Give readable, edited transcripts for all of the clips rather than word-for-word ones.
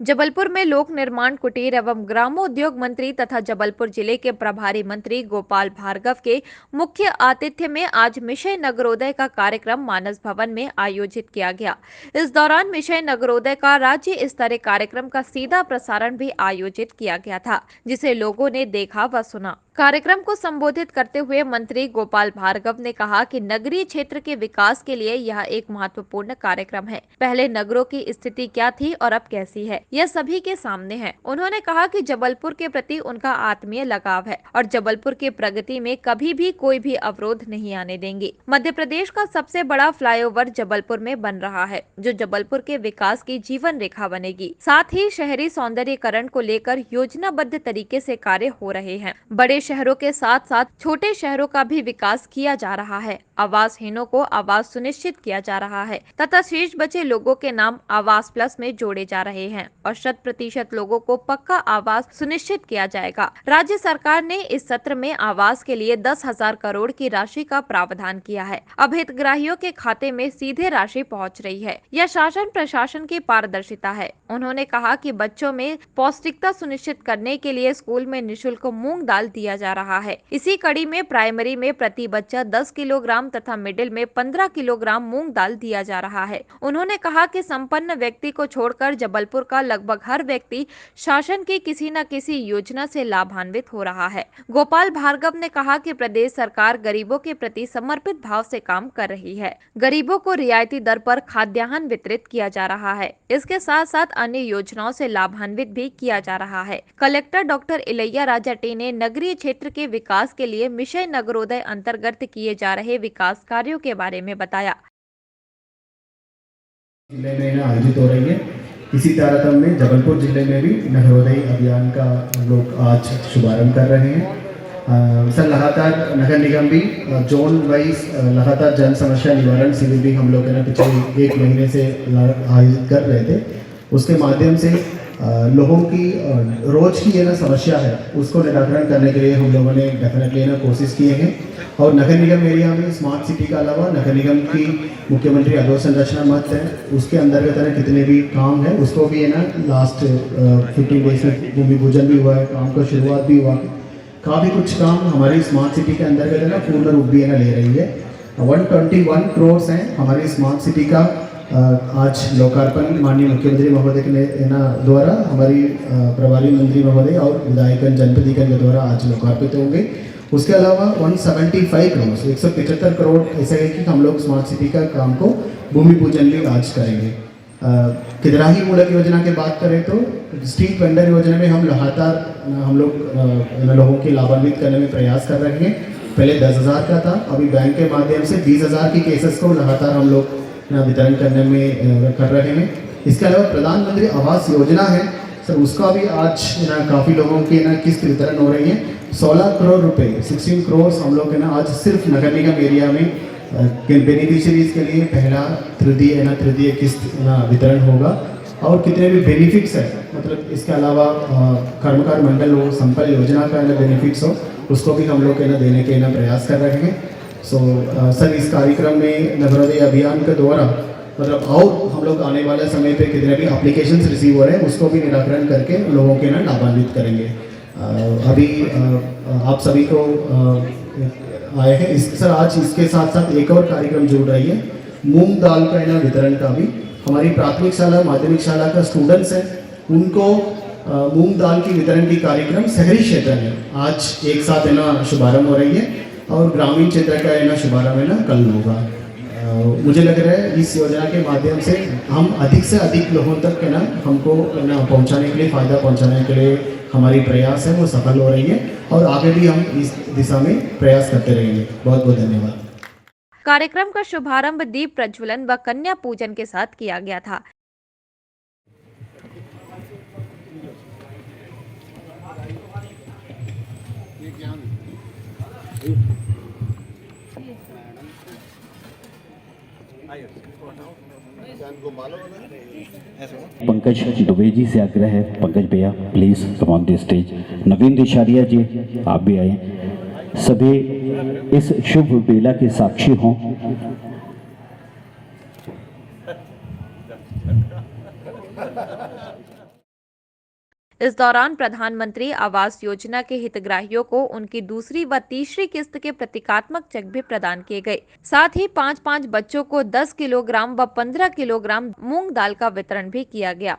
जबलपुर में लोक निर्माण, कुटीर एवं ग्रामोद्योग मंत्री तथा जबलपुर जिले के प्रभारी मंत्री गोपाल भार्गव के मुख्य आतिथ्य में आज मिशन नगरोदय का कार्यक्रम मानस भवन में आयोजित किया गया। इस दौरान मिशन नगरोदय का राज्य स्तरीय कार्यक्रम का सीधा प्रसारण भी आयोजित किया गया था, जिसे लोगों ने देखा व सुना। कार्यक्रम को संबोधित करते हुए मंत्री गोपाल भार्गव ने कहा कि नगरीय क्षेत्र के विकास के लिए यह एक महत्वपूर्ण कार्यक्रम है। पहले नगरों की स्थिति क्या थी और अब कैसी है, यह सभी के सामने है। उन्होंने कहा कि जबलपुर के प्रति उनका आत्मीय लगाव है और जबलपुर की प्रगति में कभी भी कोई भी अवरोध नहीं आने देंगे। मध्य प्रदेश का सबसे बड़ा फ्लाईओवर जबलपुर में बन रहा है, जो जबलपुर के विकास की जीवन रेखा बनेगी। साथ ही शहरी सौंदर्यीकरण को लेकर योजनाबद्ध तरीके से कार्य हो रहे हैं। बड़े शहरों के साथ साथ छोटे शहरों का भी विकास किया जा रहा है। आवासहीनों को आवास सुनिश्चित किया जा रहा है तथा शेष बचे लोगों के नाम आवास प्लस में जोड़े जा रहे हैं और 100% लोगों को पक्का आवास सुनिश्चित किया जाएगा। राज्य सरकार ने इस सत्र में आवास के लिए 10,000 करोड़ की राशि का प्रावधान किया है। अब हितग्राहियों के खाते में सीधे राशि पहुंच रही है। यह शासन प्रशासन की पारदर्शिता है। उन्होंने कहा कि बच्चों में पौष्टिकता सुनिश्चित करने के लिए स्कूल में निःशुल्क मूंग दाल दिया जा रहा है। इसी कड़ी में प्राइमरी में प्रति बच्चा 10 किलोग्राम तथा मिडिल में 15 किलोग्राम मूंग दाल दिया जा रहा है। उन्होंने कहा कि संपन्न व्यक्ति को छोड़कर जबलपुर का लगभग हर व्यक्ति शासन की किसी न किसी योजना से लाभान्वित हो रहा है। गोपाल भार्गव ने कहा कि प्रदेश सरकार गरीबों के प्रति समर्पित भाव से काम कर रही है। गरीबों को रियायती दर पर खाद्यान्न वितरित किया जा रहा है। इसके साथ साथ अन्य योजनाओं से लाभान्वित भी किया जा रहा है। Collector doctor Ilaiya Raja T ने नगरीय क्षेत्र के विकास के लिए मिशन नगरोदय अंतर्गत किए जा रहे विकास कार्यों के बारे में बताया। जिले में आयोजित हो रही है। इसी तारतम्य में जबलपुर जिले में भी नगरोदय अभियान का हम लोग आज शुभारंभ कर रहे हैं। सर लगातार नगर निगम भी जोन वाइज लगातार जन समस्या निवारण शिविर भी हम लोग पिछले 1 महीने से आयोजित कर रहे थे। उसके माध्यम से लोगों की रोज की समस्या है उसको निराकरण करने के लिए हम लोगों ने डेफिनेटली कोशिश किए हैं। और नगर निगम एरिया में स्मार्ट सिटी का अलावा नगर निगम की मुख्यमंत्री अधोसंरचना मत है, उसके अंतर्गत कितने भी काम है उसको भी लास्ट 15 डेज में भूमि पूजन भी हुआ है, काम का शुरुआत भी हुआ। काफ़ी कुछ काम हमारी स्मार्ट सिटी के अंतर्गत पूर्ण रूप भी ले रही है। 121 करोड़ हैं हमारी स्मार्ट सिटी का आज लोकार्पण माननीय मुख्यमंत्री महोदय के द्वारा हमारी प्रभारी मंत्री महोदय और विधायकगण जनप्रतिनिधिगण के द्वारा आज लोकार्पित होंगे। उसके अलावा 175 करोड़ 175 करोड़ ऐसा है कि हम लोग स्मार्ट सिटी का काम को भूमि पूजन भी आज करेंगे। खिदराही मूलक योजना की बात करें तो स्ट्रीट वेंडर योजना में हम लगातार हम लोग लोगों की लाभान्वित करने में प्रयास कर रहे हैं। पहले 10,000 का था, अभी बैंक के माध्यम से 20,000 की केसेस को लगातार हम लोग वितरण करने में कर रहे हैं। इसके अलावा प्रधानमंत्री आवास योजना है सर, उसका भी आज काफ़ी लोगों की किस्त वितरण हो रही है। 16 करोड़ रुपए 16 करोड़ हम लोग आज सिर्फ नगर निगम एरिया में बेनिफिशियरीज के लिए पहला तृतीय किस्त वितरण होगा। और कितने भी बेनिफिट्स है मतलब इसके अलावा कर्मकार मंडल हो, संपल योजना का बेनिफिट्स हो, उसको भी हम लोग देने के प्रयास कर रहे हैं। सर इस कार्यक्रम में नगरोदय अभियान के द्वारा मतलब और हम लोग आने वाले समय पे कितने भी एप्लीकेशंस रिसीव हो रहे हैं उसको भी निराकरण करके लोगों के लाभान्वित करेंगे। अभी आप सभी को आए हैं सर। आज इसके साथ साथ एक और कार्यक्रम जुड़ रही है मूंग दाल का वितरण का भी। हमारी प्राथमिक शाला माध्यमिक शाला का स्टूडेंट्स हैं उनको मूंग दाल की वितरण की कार्यक्रम शहरी क्षेत्र में आज एक साथ शुभारंभ हो रही है और ग्रामीण क्षेत्र का शुभारंभ कल होगा। मुझे लग रहा है इस योजना के माध्यम से हम अधिक से अधिक लोगों तक हमको पहुंचाने के लिए फ़ायदा पहुंचाने के लिए हमारी प्रयास है वो सफल हो रही है और आगे भी हम इस दिशा में प्रयास करते रहेंगे। बहुत बहुत धन्यवाद। कार्यक्रम का शुभारंभ दीप प्रज्वलन व कन्या पूजन के साथ किया गया था। पंकज दुबे जी से आग्रह है, पंकज भैया please come on the stage. Naveen Disharia ji आप भी आए, सभी इस शुभ बेला के साक्षी हों। इस दौरान प्रधानमंत्री आवास योजना के हितग्राहियों को उनकी दूसरी व तीसरी किस्त के प्रतीकात्मक चेक भी प्रदान किए गए। साथ ही 5-5 बच्चों को 10 किलोग्राम व 15 किलोग्राम मूंग दाल का वितरण भी किया गया।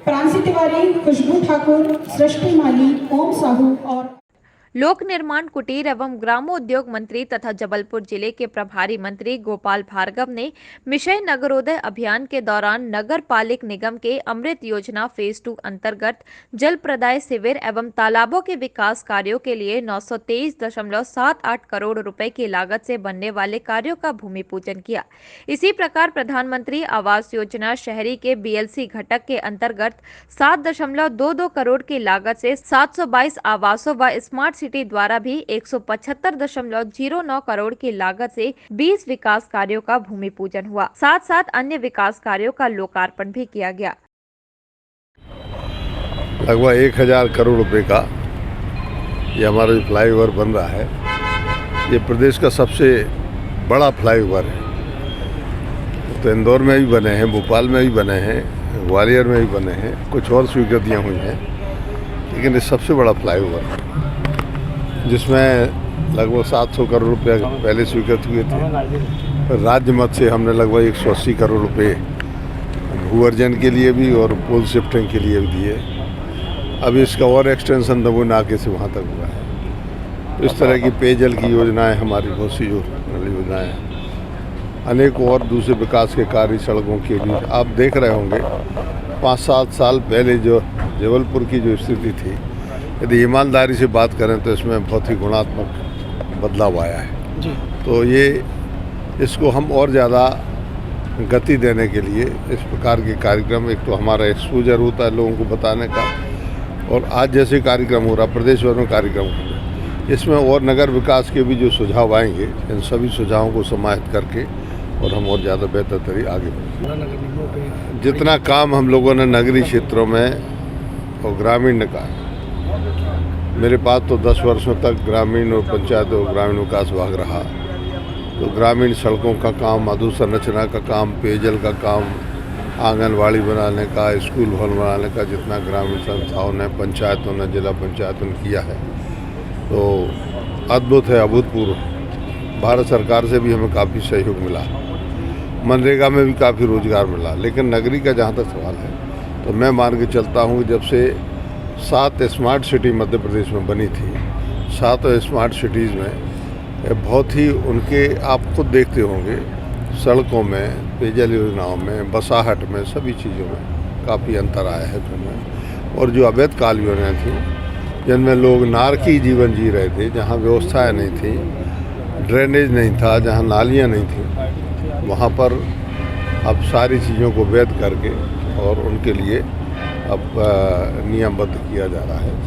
प्रांसी तिवारी, खुशबू ठाकुर, सृष्टि माली, ओम साहू और लोक निर्माण, कुटीर एवं ग्रामोद्योग मंत्री तथा जबलपुर जिले के प्रभारी मंत्री गोपाल भार्गव ने मिशन नगरोदय अभियान के दौरान नगर पालिक निगम के अमृत योजना फेज 2 अंतर्गत जल प्रदाय शिविर एवं तालाबों के विकास कार्यों के लिए 923.78 करोड़ रुपए की लागत से बनने वाले कार्यों का भूमि पूजन किया। इसी प्रकार प्रधानमंत्री आवास योजना शहरी के BLC घटक के अंतर्गत 7.22 करोड़ की लागत से 722 आवासों व स्मार्ट सिटी द्वारा भी 175.09 करोड़ की लागत से 20 विकास कार्यों का भूमि पूजन हुआ। साथ साथ अन्य विकास कार्यों का लोकार्पण भी किया गया। लगभग 1000 करोड़ रुपए का ये हमारा जो फ्लाईओवर बन रहा है, ये प्रदेश का सबसे बड़ा फ्लाईओवर है। तो इंदौर में भी बने हैं, भोपाल में भी बने हैं, ग्वालियर में भी बने हैं, कुछ और स्वीकृतियाँ हुई हैं, लेकिन ये सबसे बड़ा फ्लाईओवर है जिसमें लगभग 700 करोड़ रुपये पहले स्वीकृत हुए थे। राज्य मद से हमने लगभग 180 करोड़ रुपये भू-अर्जन के लिए भी और पोल शिफ्टिंग के लिए भी दिए। अभी इसका और एक्सटेंशन दमोह नाके से वहाँ तक हुआ है। तो इस तरह की पेयजल की योजनाएं हमारी बहुत सी योजनाएँ हैं। अनेक और दूसरे विकास के कार्य सड़कों के भी आप देख रहे होंगे। 5-7 साल पहले जो जबलपुर की जो स्थिति थी, यदि ईमानदारी से बात करें तो इसमें बहुत ही गुणात्मक बदलाव आया है जी। तो ये इसको हम और ज़्यादा गति देने के लिए इस प्रकार के कार्यक्रम, एक तो हमारा एक्सपोजर होता है लोगों को बताने का, और आज जैसे कार्यक्रम हो रहा प्रदेश भर में कार्यक्रम हो रहा, इसमें और नगर विकास के भी जो सुझाव आएंगे, इन सभी सुझावों को समाहित करके और हम और ज़्यादा बेहतर तरीके आगे बढ़ेंगे। जितना काम हम लोगों ने नगरीय क्षेत्रों में और ग्रामीण निकाय, मेरे पास तो 10 वर्षों तक ग्रामीण और पंचायत और ग्रामीण विकास विभाग रहा। तो ग्रामीण सड़कों का काम, अधोसंरचना का काम, पेयजल का काम, आंगनवाड़ी बनाने का, स्कूल भवन बनाने का, जितना ग्रामीण संस्थाओं ने, पंचायतों ने, जिला पंचायतों ने किया है, तो अद्भुत है, अभूतपूर्व। भारत सरकार से भी हमें काफ़ी सहयोग मिला, मनरेगा में भी काफ़ी रोजगार मिला। लेकिन नगरी का जहाँ तक सवाल है, तो मैं मान के चलता हूँ जब से 7 स्मार्ट सिटी मध्य प्रदेश में बनी थी, 7 स्मार्ट सिटीज़ में बहुत ही उनके, आप खुद देखते होंगे, सड़कों में, पेयजल योजनाओं में, बसाहट में, सभी चीज़ों में काफ़ी अंतर आया है उनमें। और जो अवैध कॉलोनियाँ थी जिनमें लोग नारकी जीवन जी रहे थे, जहाँ व्यवस्थाएं नहीं थी, ड्रेनेज नहीं था, जहाँ नालियाँ नहीं थी, वहाँ पर अब सारी चीज़ों को वैध करके और उनके लिए अब नियमबद्ध किया जा रहा है।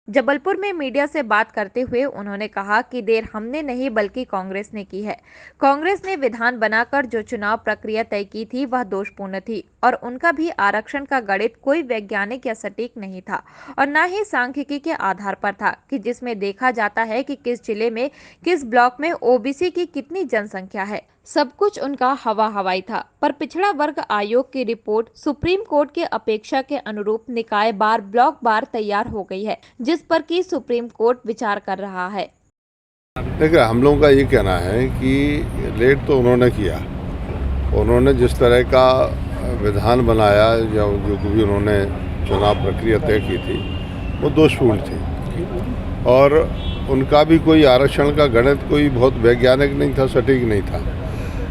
जबलपुर में मीडिया से बात करते हुए उन्होंने कहा कि देर हमने नहीं बल्कि कांग्रेस ने की है। कांग्रेस ने विधान बनाकर जो चुनाव प्रक्रिया तय की थी वह दोषपूर्ण थी और उनका भी आरक्षण का गणित कोई वैज्ञानिक या सटीक नहीं था और न ही सांख्यिकी के आधार पर था कि जिसमें देखा जाता है कि किस जिले में, किस ब्लॉक में ओबीसी की कितनी जनसंख्या है। सब कुछ उनका हवाई था। पर पिछड़ा वर्ग आयोग की रिपोर्ट सुप्रीम कोर्ट के अपेक्षा के अनुरूप निकाय बार, ब्लॉक बार तैयार हो गई है, जिस पर कि सुप्रीम कोर्ट विचार कर रहा है। देखिए, हम लोगों का ये कहना है कि लेट तो उन्होंने किया, उन्होंने जिस तरह का विधान बनाया, जो भी उन्होंने चुनाव प्रक्रिया तय की थी, वो दोषपूर्ण थी और उनका भी कोई आरक्षण का गणित कोई बहुत वैज्ञानिक नहीं था, सटीक नहीं था,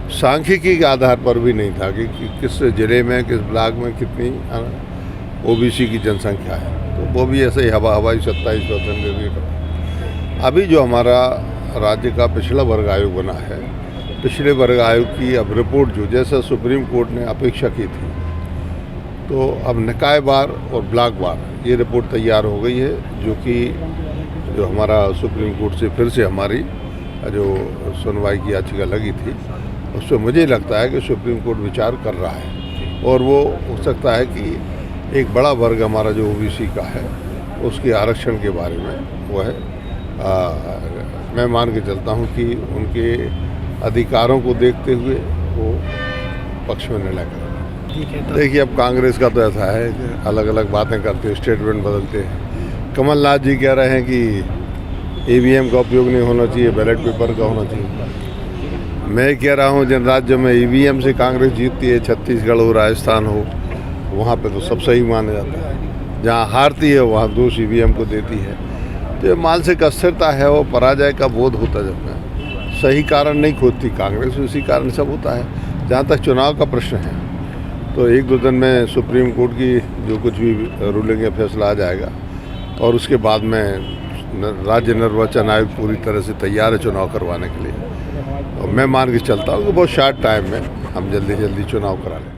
सांख्यिकी के आधार पर भी नहीं था कि किस जिले में, किस ब्लॉक में कितनी ओबीसी की जनसंख्या है। तो वो भी ऐसे ही हवाई 27%। अभी जो हमारा राज्य का पिछड़ा वर्ग आयोग बना है, पिछड़े वर्ग आयोग की अब रिपोर्ट जो जैसा सुप्रीम कोर्ट ने अपेक्षा की थी, तो अब निकाय बार और ब्लॉक बार ये रिपोर्ट तैयार हो गई है, जो हमारा सुप्रीम कोर्ट से फिर से हमारी जो सुनवाई की याचिका लगी थी, उससे मुझे लगता है कि सुप्रीम कोर्ट विचार कर रहा है और वो हो सकता है कि एक बड़ा वर्ग हमारा जो ओबीसी का है उसके आरक्षण के बारे में वो है, मैं मान के चलता हूँ कि उनके अधिकारों को देखते हुए वो पक्ष में निर्णय करें। नज़दीक है? देखिए, अब कांग्रेस का तो ऐसा है कि अलग अलग बातें करते हैं, स्टेटमेंट बदलते हैं। कमलनाथ जी कह रहे हैं कि ईवीएम का उपयोग नहीं होना चाहिए, बैलेट पेपर का होना चाहिए। मैं कह रहा हूँ जिन राज्यों में ईवीएम से कांग्रेस जीतती है, छत्तीसगढ़ हो, राजस्थान हो, वहाँ पे तो सब सही माना जाता है। जहाँ हारती है वहाँ दोष ईवीएम को देती है। तो मानसिक अस्थिरता है, वो पराजय का बोध होता जब है, सही कारण नहीं खोजती कांग्रेस, उसी कारण सब होता है। जहाँ तक चुनाव का प्रश्न है तो 1-2 दिन में सुप्रीम कोर्ट की जो कुछ भी रूलिंग या फैसला आ जाएगा और उसके बाद में राज्य निर्वाचन आयोग पूरी तरह से तैयार है चुनाव करवाने के लिए। और मैं मान के चलता हूँ कि बहुत शॉर्ट टाइम में हम जल्दी जल्दी चुनाव करा लें।